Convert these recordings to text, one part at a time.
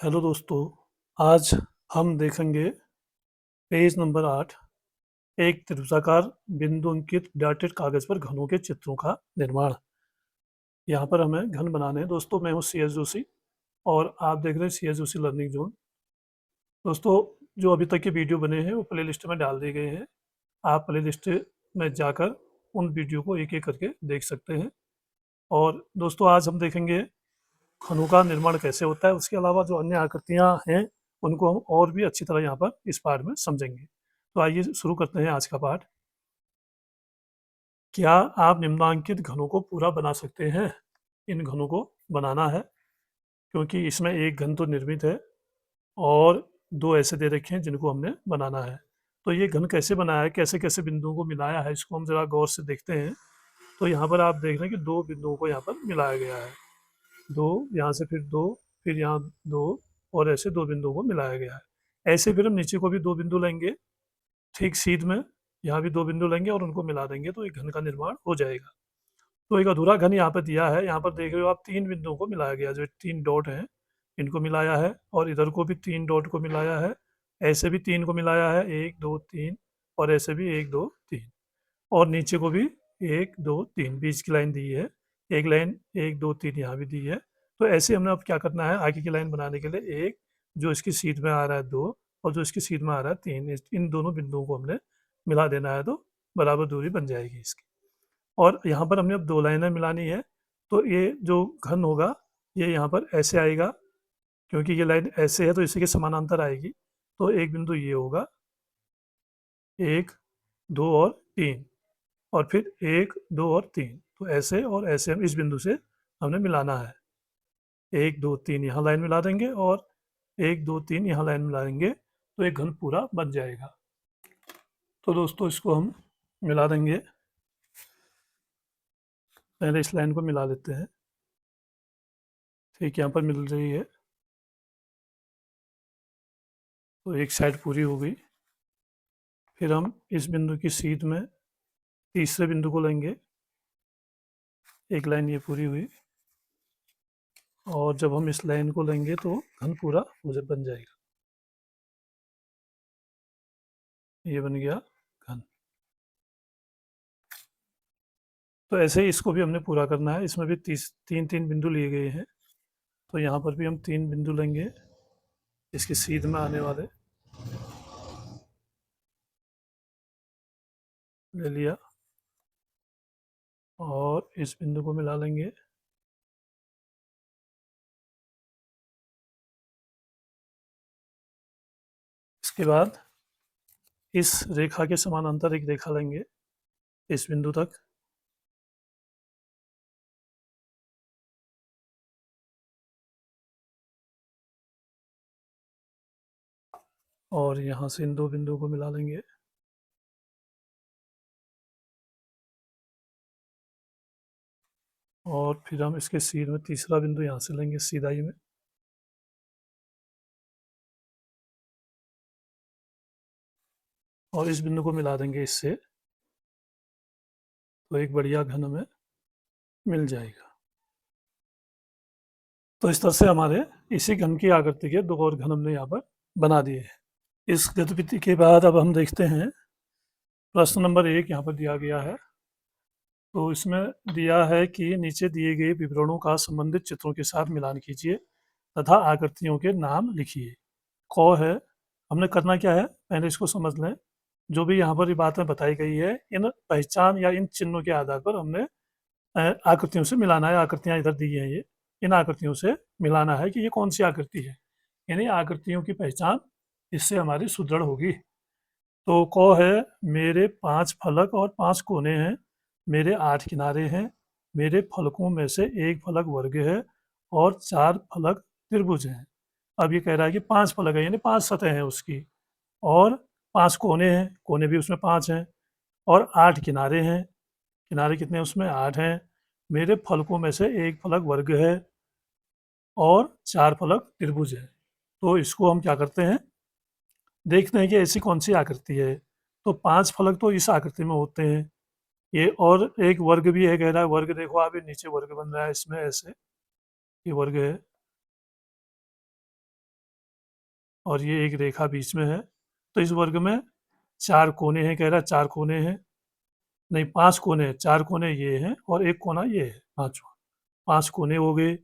Hello दोस्तों, आज हम देखेंगे पेज नंबर 8। एक त्रिभुजाकार बिंदु अंकित डॉटेड कागज पर घनों के चित्रों का निर्माण। यहाँ पर हमें घन बनाने हैं। दोस्तों, मैं हूँ सी एस जोशी और आप देख रहे हैं C S Joshi learning zone. दोस्तों, जो अभी तक के वीडियो बने हैं वो प्ले लिस्ट में डाल दिए गए हैं। आप प्ले लिस्ट में जाकर उन वीडियो को एक एक करके देख सकते हैं। और दोस्तों, आज हम देखेंगे घनों का निर्माण कैसे होता है। उसके अलावा जो अन्य आकृतियाँ हैं उनको हम और भी अच्छी तरह यहाँ पर इस पाठ में समझेंगे। तो आइए शुरू करते हैं आज का पाठ। क्या आप निम्नांकित घनों को पूरा बना सकते हैं? इन घनों को बनाना है क्योंकि इसमें एक घन तो निर्मित है और दो ऐसे दे रखे हैं जिनको हमने बनाना है। तो ये घन कैसे बनाया है, कैसे कैसे बिंदुओं को मिलाया है, इसको हम जरा गौर से देखते हैं। तो यहाँ पर आप देख रहे हैं कि दो बिंदुओं को यहाँ पर मिलाया गया है। दो यहाँ से, फिर दो, फिर यहाँ दो, और ऐसे दो बिंदुओं को मिलाया गया है। ऐसे फिर हम नीचे को भी दो बिंदु लेंगे, ठीक सीध में यहाँ भी दो बिंदु लेंगे और उनको मिला देंगे तो एक घन का निर्माण हो जाएगा। तो एक अधूरा घन यहाँ पर दिया है। यहाँ पर देख रहे हो आप, तीन बिंदुओं को मिलाया गया, जो तीन डॉट हैं इनको मिलाया है, और इधर को भी तीन डॉट को मिलाया है। ऐसे भी तीन को मिलाया है, एक दो तीन, और ऐसे भी एक दो तीन, और नीचे को भी एक दो तीन, बीच की लाइन दी है, एक लाइन एक दो तीन यहाँ भी दी है। तो ऐसे हमने अब क्या करना है, आगे की लाइन बनाने के लिए एक जो इसकी सीध में आ रहा है दो, और जो इसकी सीध में आ रहा है तीन, इन दोनों बिंदुओं को हमने मिला देना है, तो बराबर दूरी बन जाएगी इसकी। और यहाँ पर हमने अब दो लाइनें मिलानी है। तो ये जो घन होगा ये यहाँ पर ऐसे आएगा, क्योंकि ये लाइन ऐसे है तो इसी के समानांतर आएगी। तो एक बिंदु ये होगा, एक, दो और तीन, और फिर एक दो और तीन। तो ऐसे और ऐसे हम इस बिंदु से हमने मिलाना है। एक दो तीन यहाँ लाइन मिला देंगे और एक दो तीन यहाँ लाइन मिला देंगे, तो एक घन पूरा बन जाएगा। तो दोस्तों, इसको हम मिला देंगे। पहले इस लाइन को मिला लेते हैं। ठीक, यहाँ पर मिल रही है, तो एक साइड पूरी हो गई। फिर हम इस बिंदु की सीध में तीसरे बिंदु को लेंगे, एक लाइन ये पूरी हुई, और जब हम इस लाइन को लेंगे तो घन पूरा मुझे बन जाएगा। ये बन गया घन। तो ऐसे ही इसको भी हमने पूरा करना है। इसमें भी तीन तीन बिंदु लिए गए हैं, तो यहाँ पर भी हम तीन बिंदु लेंगे इसकी सीध में आने वाले। ले लिया, और इस बिंदु को मिला लेंगे। इसके बाद इस रेखा के समानांतर एक रेखा लेंगे इस बिंदु तक, और यहाँ से इन दो बिंदुओं को मिला लेंगे। और फिर हम इसके सीध में तीसरा बिंदु यहाँ से लेंगे सीधाई में, और इस बिंदु को मिला देंगे इससे, तो एक बढ़िया घन हमें मिल जाएगा। तो इस तरह से हमारे इसी घन की आकृति के दो और घन हमने यहाँ पर बना दिए हैं। इस गतिविधि के बाद अब हम देखते हैं प्रश्न नंबर 1 यहाँ पर दिया गया है। तो इसमें दिया है कि नीचे दिए गए विवरणों का संबंधित चित्रों के साथ मिलान कीजिए तथा आकृतियों के नाम लिखिए। क है, हमने करना क्या है, पहले इसको समझ लें। जो भी यहाँ पर ये बातें बताई गई है, इन पहचान या इन चिन्हों के आधार पर हमने आकृतियों से मिलाना है। आकृतियाँ इधर दी हैं, ये इन आकृतियों से मिलाना है कि ये कौन सी आकृति है, यानी आकृतियों की पहचान इससे हमारी सुदृढ़ होगी। तो क है, मेरे 5 फलक और 5 कोने हैं, मेरे 8 किनारे हैं, मेरे फलकों में से एक फलक वर्ग है और 4 फलक त्रिभुज हैं। अब ये कह रहा है कि 5 फलक है, यानी 5 सतह हैं उसकी, और 5 कोने हैं, कोने भी उसमें 5 हैं, और 8 किनारे हैं, किनारे कितने हैं उसमें, 8 हैं। मेरे फलकों में से एक फलक वर्ग है और 4 फलक त्रिभुज है। तो इसको हम क्या करते हैं, देखते हैं कि ऐसी कौन सी आकृति है। तो 5 फलक तो इस आकृति में होते हैं, ये, और एक वर्ग भी है, कह रहा है वर्ग। देखो आप, ये नीचे वर्ग बन रहा है इसमें, ऐसे ये वर्ग है। और ये एक रेखा बीच में है। तो इस वर्ग में 4 कोने हैं, कह रहा है 4 कोने हैं, नहीं 5 कोने हैं, 4 कोने ये हैं और 1 कोना ये है, पाँचवाँ। 5 कोने हो गए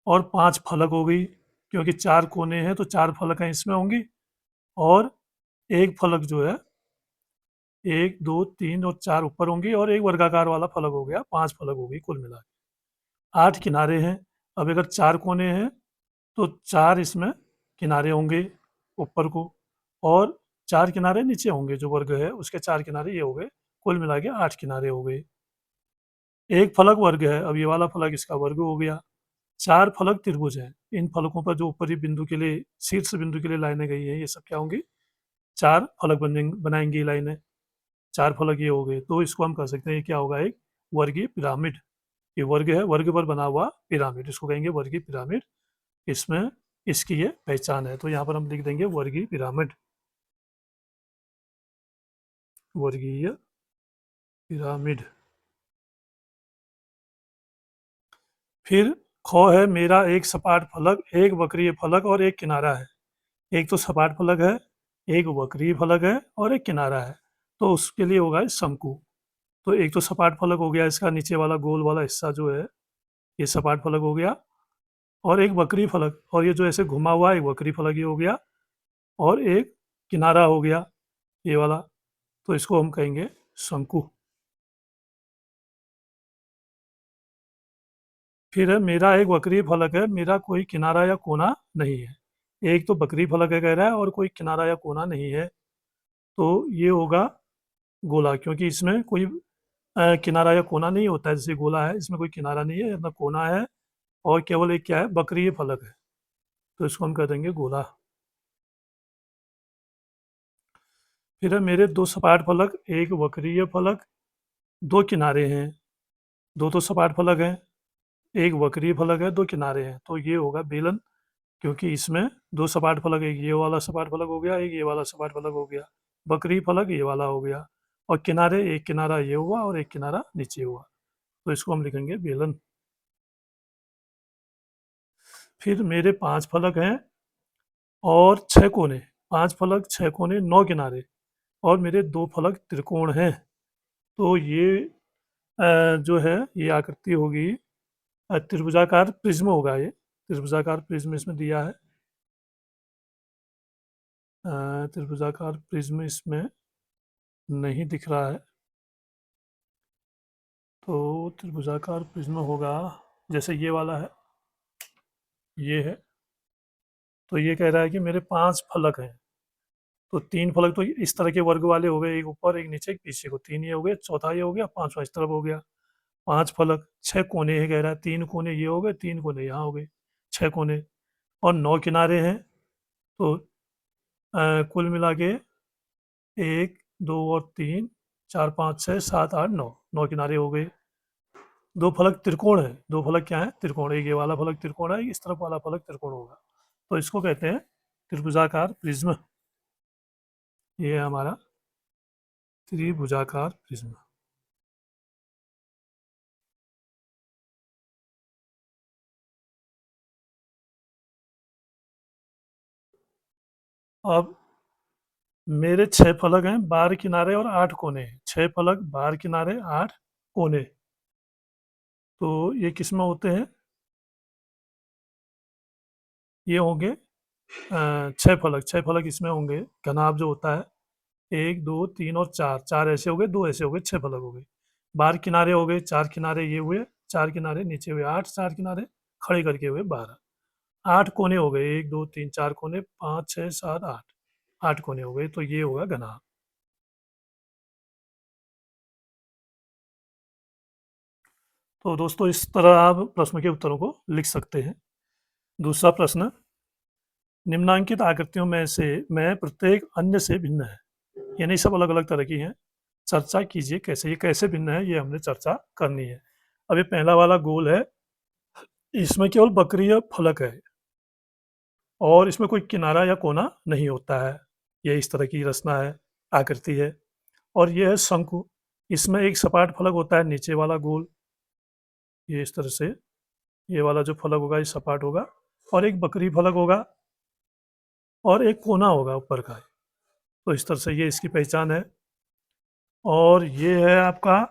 और 5 फलक हो गई, क्योंकि 4 कोने हैं तो 4 फलकें इसमें होंगी और 1 फलक जो है 1, 2, 3 और 4 ऊपर होंगी और एक वर्गाकार वाला फलक हो गया, 5 फलक हो गई कुल मिला के। 8 किनारे हैं। अब अगर 4 कोने हैं तो 4 इसमें किनारे होंगे ऊपर को और 4 किनारे नीचे होंगे, जो वर्ग है उसके 4 किनारे ये हो गए, कुल मिला के 8 किनारे हो गए। एक फलक वर्ग है, अब ये वाला फलक इसका वर्ग हो गया। 4 फलक त्रिभुज हैं। इन फलकों पर जो ऊपरी बिंदु के लिए, शीर्ष बिंदु के लिए लाइनें गई हैं, ये सब क्या होंगी? 4 फलक बनाएंगी ये लाइनें। 4 फलक ये हो गए, तो इसको हम कह सकते हैं ये क्या होगा? एक वर्गीय पिरामिड। ये वर्ग है, वर्ग पर बना हुआ पिरामिड, इसको कहेंगे वर्गीय पिरामिड। इसमें इसकी ये पहचान है, तो यहाँ पर हम लिख देंगे वर्गीय पिरामिड। वर्गीय पिरामिड। फिर ख है, मेरा एक सपाट फलक, एक वक्रीय फलक और एक किनारा है। एक तो सपाट फलक है, एक वक्रीय फलक है और एक किनारा है, तो उसके लिए होगा शंकु। तो एक तो सपाट फलक हो गया, इसका नीचे वाला गोल वाला हिस्सा जो है ये सपाट फलक हो गया, और एक वक्री फलक, और ये जो ऐसे घुमा हुआ है एक वक्री फलक ये हो गया, और एक किनारा हो गया ये वाला, तो इसको हम कहेंगे शंकु। फिर है, मेरा एक वक्री फलक है, मेरा कोई किनारा या कोना नहीं है। एक तो वक्री फलक है कह रहा है और कोई किनारा या कोना नहीं है, तो ये होगा गोला, क्योंकि इसमें कोई किनारा या कोना नहीं होता है। जैसे गोला है, इसमें कोई किनारा नहीं है ना कोना है, और केवल एक क्या है? वक्रीय फलक है, तो इसको हम कह देंगे गोला। फिर है, मेरे दो सपाट फलक, एक वक्रीय फलक, दो किनारे हैं। दो तो सपाट फलक हैं, एक वक्रीय फलक है, दो किनारे हैं, तो ये होगा बेलन, क्योंकि इसमें दो सपाट फलक, एक ये वाला सपाट फलक हो गया, एक ये वाला सपाट फलक हो गया, वक्रीय फलक ये वाला हो गया, और किनारे, एक किनारा ये हुआ और एक किनारा नीचे हुआ, तो इसको हम लिखेंगे बेलन। फिर मेरे 5 फलक हैं और 6 कोने, 5 फलक 6 कोने 9 किनारे, और मेरे 2 फलक त्रिकोण हैं, तो ये जो है ये आकृति होगी त्रिभुजाकार प्रिज्म होगा। ये त्रिभुजाकार प्रिज्म इसमें दिया है। त्रिभुजाकार प्रिज्म इसमें नहीं दिख रहा है, तो त्रिभुजाकार प्रिज्म होगा जैसे ये वाला है, ये है, तो ये कह रहा है कि मेरे 5 फलक हैं, तो 3 फलक तो इस तरह के वर्ग वाले हो गए, एक ऊपर एक नीचे एक पीछे को, 3 ये हो गए, चौथा ये हो गया, पांचवा इस तरफ हो गया। 5 फलक, 6 कोने हैं कह रहा है, 3 कोने ये हो गए, 3 कोने यहाँ हो गए, 6 कोने, और 9 किनारे हैं, तो कुल मिला के 1, 2 और 3, 4, 5, 6, 7, 8, 9, 9 किनारे हो गए। 2 फलक त्रिकोण है, 2 फलक क्या है? त्रिकोण। एक ये वाला फलक त्रिकोण है, इस तरफ वाला फलक त्रिकोण होगा, तो इसको कहते हैं त्रिभुजाकार प्रिज्म। ये है हमारा त्रिभुजाकार प्रिज्म। अब मेरे 6 फलक हैं, 12 किनारे और 8 कोने हैं। 6 फलक, 12 किनारे, 8 कोने, तो ये किस में होते हैं? ये होंगे 6 फलक, 6 फलक इसमें होंगे। घनाभ जो होता है 1, 2, 3 और 4, 4 ऐसे हो गए, 2 ऐसे हो गए, 6 फलक हो गए। 12 किनारे हो गए, 4 किनारे ये हुए, 4 किनारे नीचे हुए, 8 4 किनारे खड़े करके हुए 12। 8 कोने हो गए, 1, 2, 3, 4 कोने, 5, 6, 7, 8, 8 कोने हो गए, तो ये होगा घनाभ। तो दोस्तों इस तरह आप प्रश्न के उत्तरों को लिख सकते हैं। दूसरा प्रश्न, निम्नांकित आकृतियों में से मैं प्रत्येक अन्य से भिन्न है, यानी सब अलग अलग तरह की हैं, चर्चा कीजिए कैसे, ये कैसे भिन्न है, ये हमने चर्चा करनी है। अब ये पहला वाला गोल है, इसमें केवल वक्रीय फलक है और इसमें कोई किनारा या कोना नहीं होता है, ये इस तरह की रचना है, आकृति है। और ये है शंकु, इसमें एक सपाट फलक होता है, नीचे वाला गोल, ये इस तरह से, ये वाला जो फलक होगा ये सपाट होगा, और एक वक्री फलक होगा, और एक कोना होगा ऊपर का। तो इस तरह से ये इसकी पहचान है। और ये है आपका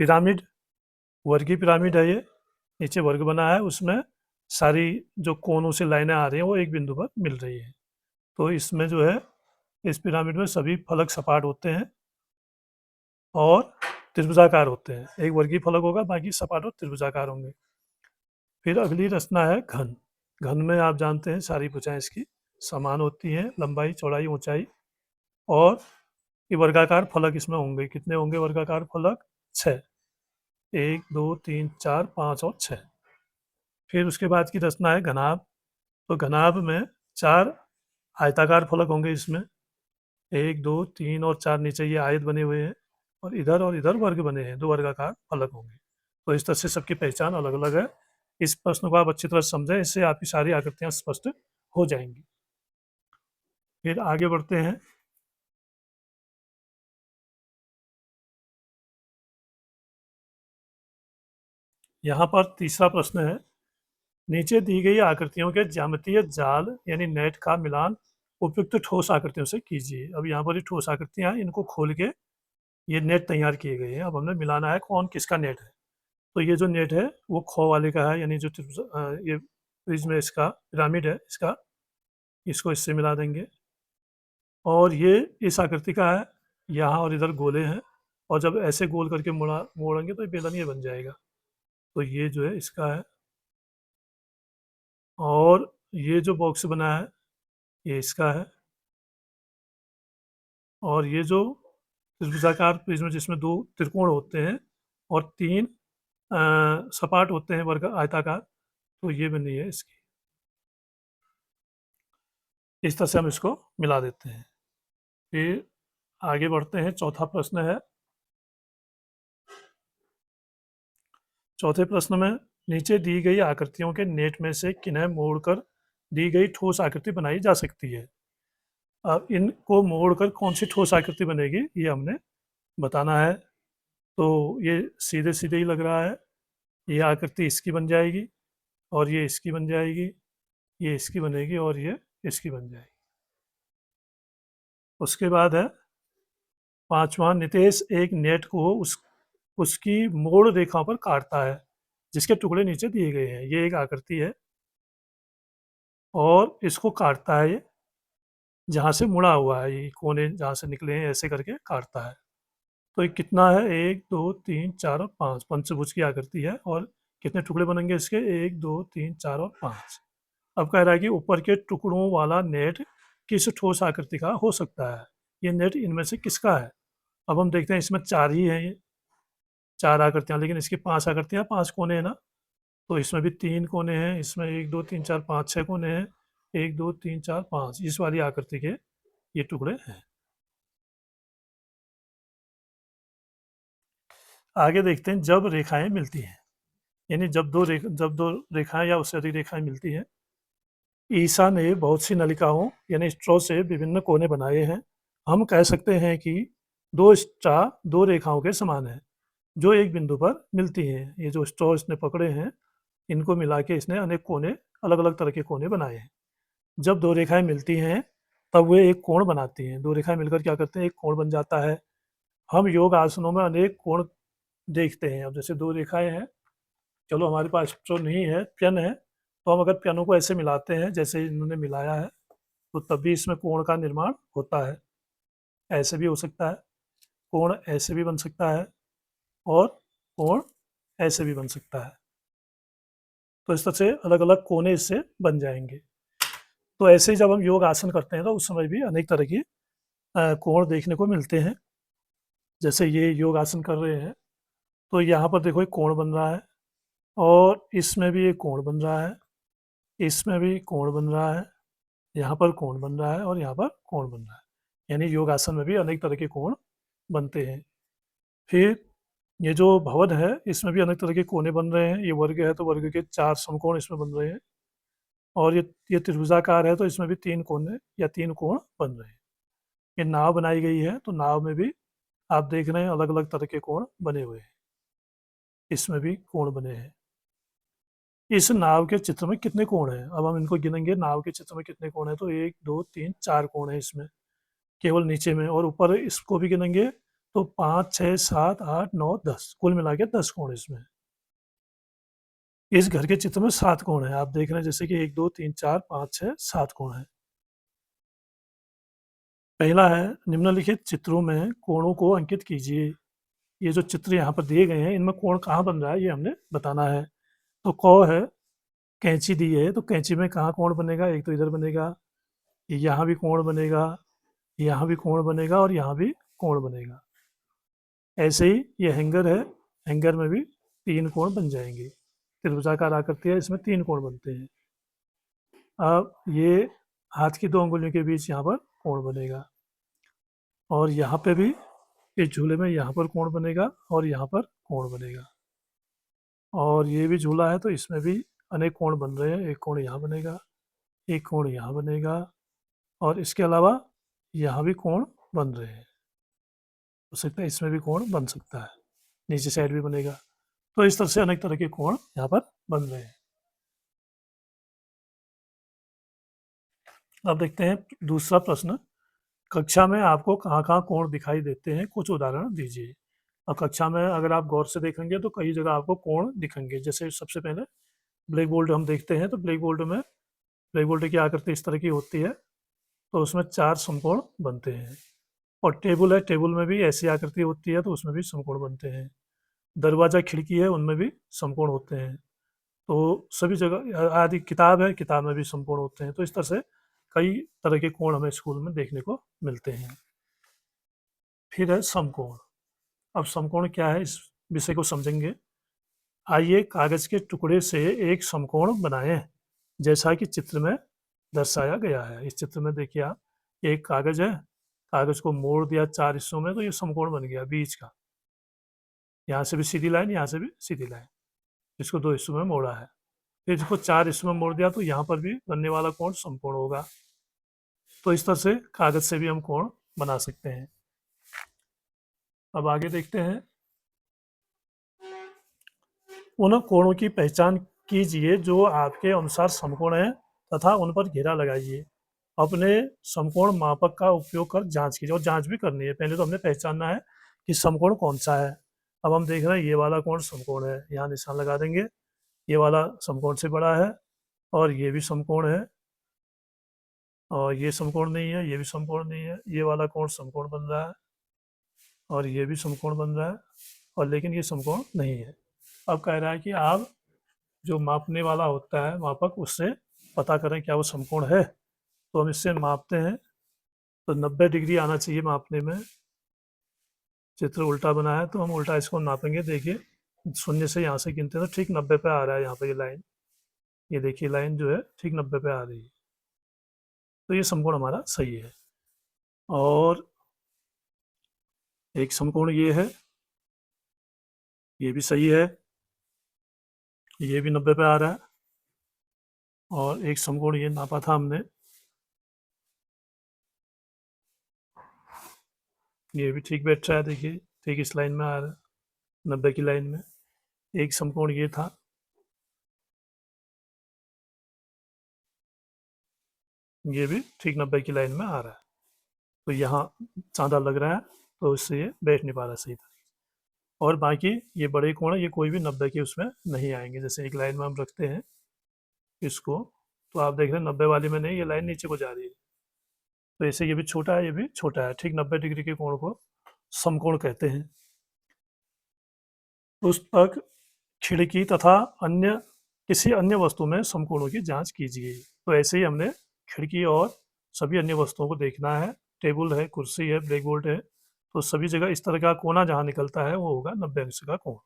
पिरामिड, वर्गीय पिरामिड है ये। नीचे वर्ग बना है, उसमें सारी जो कोनों से लाइनें आ रही हैं वो एक बिंदु पर मिल रही हैं। तो इसमें जो है, इस पिरामिड में सभी फलक सपाट होते हैं और त्रिभुजाकार होते हैं। एक वर्गीय फलक होगा, बाकी सपाट और त्रिभुजाकार होंगे। फिर अगली रचना है घन। घन में आप जानते हैं सारी भुजाएं इसकी समान होती हैं, लंबाई, चौड़ाई, ऊंचाई। और ये वर्गाकार फलक इसमें होंगे। कितने होंगे वर्गाकार फलक? 6। 1 2 3 4 5 और 6। फिर उसके बाद की रचना है घनाभ। तो घनाभ में 4 आयताकार फलक होंगे इसमें। 1 2 3 और 4 नीचे ये आयत बने हुए हैं, और इधर वर्ग बने हैं, 2 वर्गाकार फलक होंगे। तो इस तरह से सबकी पहचान अलग अलग है। इस प्रश्न को आप अच्छी तरह समझें, इससे आपकी सारी आकृतियां स्पष्ट हो जाएंगी। फिर आगे बढ़ते हैं। यहाँ पर तीसरा प्रश्न है, नीचे दी गई आकृतियों के ज्यामितीय जाल यानी नेट का मिलान उपयुक्त ठोस आकृतियों से कीजिए। अब यहाँ पर ये ठोस आकृतियां हैं, इनको खोल के ये नेट तैयार किए गए हैं। अब हमने मिलाना है कौन किसका नेट है। तो ये जो नेट है वो खो वाले का है, यानी जो ये प्रिज्म है, इसका पिरामिड है इसका, इसको इससे मिला देंगे। और ये इस आकृति का है, यहाँ और इधर गोले हैं, और जब ऐसे गोल करके मोड़ेंगे तो ये बेलनीय बन जाएगा। तो ये जो है इसका है। और ये जो बॉक्स बना है ये इसका है। और ये जो त्रिभुजाकार प्रिज्म जिसमें 2 त्रिकोण होते हैं और 3 सपाट होते हैं वर्ग आयताकार, तो ये बनी है इसकी। इस तरह से हम इसको मिला देते हैं। फिर आगे बढ़ते हैं। चौथा प्रश्न है। चौथे प्रश्न में नीचे दी गई आकृतियों के नेट में से किन्हें मोड़कर दी गई ठोस आकृति बनाई जा सकती है। अब इनको मोड़कर कौन सी ठोस आकृति बनेगी ये हमने बताना है। तो ये सीधे सीधे ही लग रहा है। ये आकृति इसकी बन जाएगी, और ये इसकी बन जाएगी, ये इसकी बनेगी, और ये इसकी बन जाएगी। उसके बाद है पांचवा, नितेश एक नेट को उसकी मोड़ रेखा पर काटता है जिसके टुकड़े नीचे दिए गए हैं। ये एक आकृति है और इसको काटता है, ये जहाँ से मुड़ा हुआ है, ये कोने जहाँ से निकले हैं ऐसे करके काटता है। तो ये कितना है? 1 2 3 4 और 5, पंचभुज की आकृति है। और कितने टुकड़े बनेंगे इसके? 1 2 3 4 और 5। अब कह रहा है कि ऊपर के टुकड़ों वाला नेट किस ठोस आकृति का हो सकता है। ये नेट इनमें से किसका है? अब हम देखते हैं, इसमें 4 ही हैं, ये 4 आकृतियां, लेकिन इसकी 5 आकृतियां, 5 कोने हैं ना। तो इसमें भी 3 कोने हैं, इसमें 1 2 3 4 5 6 कोने हैं। 1 2 3 4 5 इस वाली आकृति के ये टुकड़े हैं। आगे देखते हैं, जब रेखाएं मिलती हैं, यानी जब दो रेखाएं या उससे अधिक रेखाएं मिलती हैं। ईसा ने बहुत सी नलिकाओं यानी स्ट्रॉ से विभिन्न कोने बनाए हैं। हम कह सकते हैं कि 2 स्ट्रा 2 रेखाओं के समान है जो एक बिंदु पर मिलती हैं। ये जो स्ट्रॉ इसने पकड़े हैं, इनको मिला के इसने अनेक कोने, अलग अलग तरह के कोने बनाए हैं। जब 2 रेखाएं मिलती हैं तब वे एक कोण बनाती हैं। 2 रेखाएं मिलकर क्या करते हैं? एक कोण बन जाता है। हम योग आसनों में अनेक कोण देखते हैं। अब जैसे 2 रेखाएं हैं, चलो हमारे पास स्ट्रो नहीं है, पेन है, तो हम अगर पेनों को ऐसे मिलाते हैं जैसे इन्होंने मिलाया है, तो तब भी इसमें कोण का निर्माण होता है। ऐसे भी हो सकता है, कोण ऐसे भी बन सकता है, और कोण ऐसे भी बन सकता है। तो इस तरह से अलग अलग कोने इससे बन जाएंगे। तो ऐसे ही जब हम योग आसन करते हैं तो उस समय भी अनेक तरह की कोण देखने को मिलते हैं। जैसे ये योग आसन कर रहे हैं, तो यहाँ पर देखो एक कोण बन रहा है, और इसमें भी एक कोण बन रहा है, इसमें भी कोण बन रहा है, यहाँ पर कोण बन रहा है, और यहाँ पर कोण बन रहा है। यानी योग आसन में भी अनेक तरह के कोण बनते हैं। फिर ये जो भवन है, इसमें भी अनेक तरह के कोने बन रहे हैं। ये वर्ग है तो वर्ग के 4 समकोण इसमें बन रहे हैं, और ये त्रिभुजाकार है तो इसमें भी 3 कोने या 3 कोण बन रहे हैं। ये नाव बनाई गई है, तो नाव में भी आप देख रहे हैं अलग अलग तरह के कोण बने हुए हैं। इसमें भी कोण बने हैं। इस नाव के चित्र में कितने कोण हैं? अब हम इनको गिनेंगे, नाव के चित्र में कितने कोण हैं, तो 1, 2, 3, 4 कोण हैं इसमें, केवल नीचे में, और ऊपर इसको भी गिनेंगे तो 5, 6, 7, 8, 9, 10, कुल मिला के 10 कोण इसमें। इस घर के चित्र में 7 कोण हैं। आप देख रहे हैं जैसे कि 1, 2, 3, 4, 5, 6, 7 कोण हैं। पहला है, निम्नलिखित चित्रों में कोणों को अंकित कीजिए। ये जो चित्र यहाँ पर दिए गए हैं, इनमें कोण कहाँ बन रहा है, ये हमने बताना है। तो क है, कैंची दी है, तो कैंची में कहाँ कोण बनेगा? एक तो इधर बनेगा, यहाँ भी कोण बनेगा, यहाँ भी कोण बनेगा, और यहाँ भी कोण बनेगा। ऐसे ही ये हैंगर है, हैंगर में भी 3 कोण बन जाएंगे। त्रिभुजाकार आकृति है, इसमें 3 कोण बनते हैं। अब ये हाथ की 2 अंगुलियों के बीच यहाँ पर कोण बनेगा, और यहाँ पे भी इस झूले में यहाँ पर कोण बनेगा और यहाँ पर कोण बनेगा। और ये भी झूला है, तो इसमें भी अनेक कोण बन रहे हैं। एक कोण यहाँ बनेगा, एक कोण यहाँ बनेगा, और इसके अलावा यहाँ भी कोण बन रहे हैं। हो सकता है इसमें भी कोण बन सकता है, नीचे साइड भी बनेगा। तो इस तरह से अनेक तरह के कोण यहाँ पर बन रहे हैं। अब देखते हैं दूसरा प्रश्न। कक्षा में आपको कहाँ-कहाँ कोण दिखाई देते हैं? कुछ उदाहरण दीजिए। और कक्षा में अगर आप गौर से देखेंगे तो कई जगह आपको कोण दिखेंगे। जैसे सबसे पहले ब्लैक बोर्ड हम देखते हैं, तो ब्लैक बोर्ड की आकृति इस तरह की होती है, तो उसमें 4 समकोण बनते हैं। और टेबल है, टेबल में भी ऐसी आकृति होती है, तो उसमें भी समकोण बनते हैं। दरवाज़ा, खिड़की है, उनमें भी समकोण होते हैं। तो सभी जगह आदि किताब है, किताब में भी समकोण होते हैं। तो इस तरह से कई तरह के कोण हमें स्कूल में देखने को मिलते हैं। फिर है समकोण। अब समकोण क्या है, इस विषय को समझेंगे। आइए कागज के टुकड़े से एक समकोण बनाएं, जैसा कि चित्र में दर्शाया गया है। इस चित्र में देखिए आप, ये एक कागज है, कागज को मोड़ दिया 4 हिस्सों में, तो ये समकोण बन गया बीच का। यहाँ से भी सीधी लाइन, यहाँ से भी सीधी लाइन, इसको 2 हिस्सों में मोड़ा है। फिर इसको 4 हिस्सों में मोड़ दिया, तो यहाँ पर भी बनने वाला कोण समकोण होगा। तो इस तरह से कागज से भी हम कोण बना सकते हैं। अब आगे देखते हैं। उन कोणों की पहचान कीजिए जो आपके अनुसार समकोण हैं, तथा उन पर घेरा लगाइए। अपने समकोण मापक का उपयोग कर जांच कीजिए, और जांच भी करनी है। पहले तो हमने पहचानना है कि समकोण कौन सा है। अब हम देख रहे हैं ये वाला कोण समकोण है, यहाँ निशान लगा देंगे। ये वाला समकोण से बड़ा है, और ये भी समकोण है, और ये समकोण नहीं है, ये भी समकोण नहीं है। ये वाला कोण समकोण बन रहा है, और ये भी समकोण बन रहा है, और लेकिन ये समकोण नहीं है। अब कह रहा है कि आप जो मापने वाला होता है मापक, उससे पता करें क्या वो समकोण है। तो हम इससे मापते हैं, तो 90 डिग्री आना चाहिए मापने में। चित्र उल्टा बना है, तो हम उल्टा इसको नापेंगे। देखिए, शून्य से यहाँ से गिनते हैं तो ठीक 90 पे आ रहा है। यहाँ पे ये लाइन, ये देखिए लाइन जो है ठीक 90 पे आ रही है, तो ये समकोण हमारा सही है। और एक समकोण ये है, ये भी सही है, ये भी 90 पे आ रहा है। और एक समकोण ये नापा था हमने, ये भी ठीक बैठ रहा है। देखिए ठीक इस लाइन में आ रहा है, 90 की लाइन में। एक समकोण ये था, ये भी ठीक 90 की लाइन में आ रहा है। तो यहाँ चांदा लग रहा है, तो इससे ये बैठ नहीं पा रहा सही था। और बाकी ये बड़े कोण है, ये कोई भी 90 के उसमें नहीं आएंगे। जैसे एक लाइन में हम रखते हैं इसको, तो आप देख रहे हैं 90 वाली में नहीं, ये लाइन नीचे को जा रही है। तो ऐसे ये भी छोटा है, ये भी छोटा है। ठीक 90 डिग्री के कोण को समकोण कहते हैं। पुस्तक, खिड़की तथा अन्य किसी अन्य वस्तु में समकोणों की जांच कीजिए। तो ऐसे ही हमने खिड़की और सभी अन्य वस्तुओं को देखना है। टेबल है, कुर्सी है, ब्लैक बोर्ड है, तो सभी जगह इस तरह का कोना जहाँ निकलता है वो होगा 90 अंश का कोण।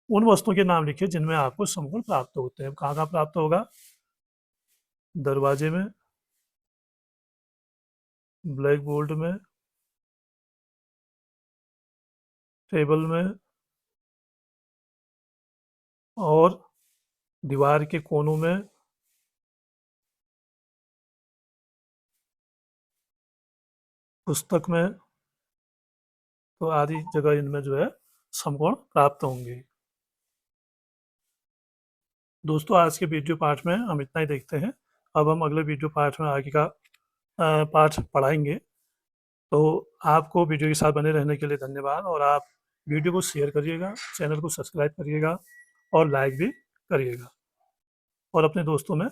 उन वस्तुओं के नाम लिखिए जिनमें आपको समकोण प्राप्त होते हैं। कहाँ कहाँ प्राप्त होगा? दरवाजे में, ब्लैक बोर्ड में, टेबल में, और दीवार के कोनों में, पुस्तक में। तो आदि जगह इनमें जो है समकोण प्राप्त होंगे। दोस्तों आज के वीडियो पार्ट में हम इतना ही देखते हैं। अब हम अगले वीडियो पार्ट में आगे का पार्ट पढ़ाएंगे। तो आपको वीडियो के साथ बने रहने के लिए धन्यवाद, और आप वीडियो को शेयर करिएगा, चैनल को सब्सक्राइब करिएगा और लाइक भी करिएगा, और अपने दोस्तों में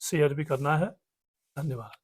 शेयर भी करना है। धन्यवाद।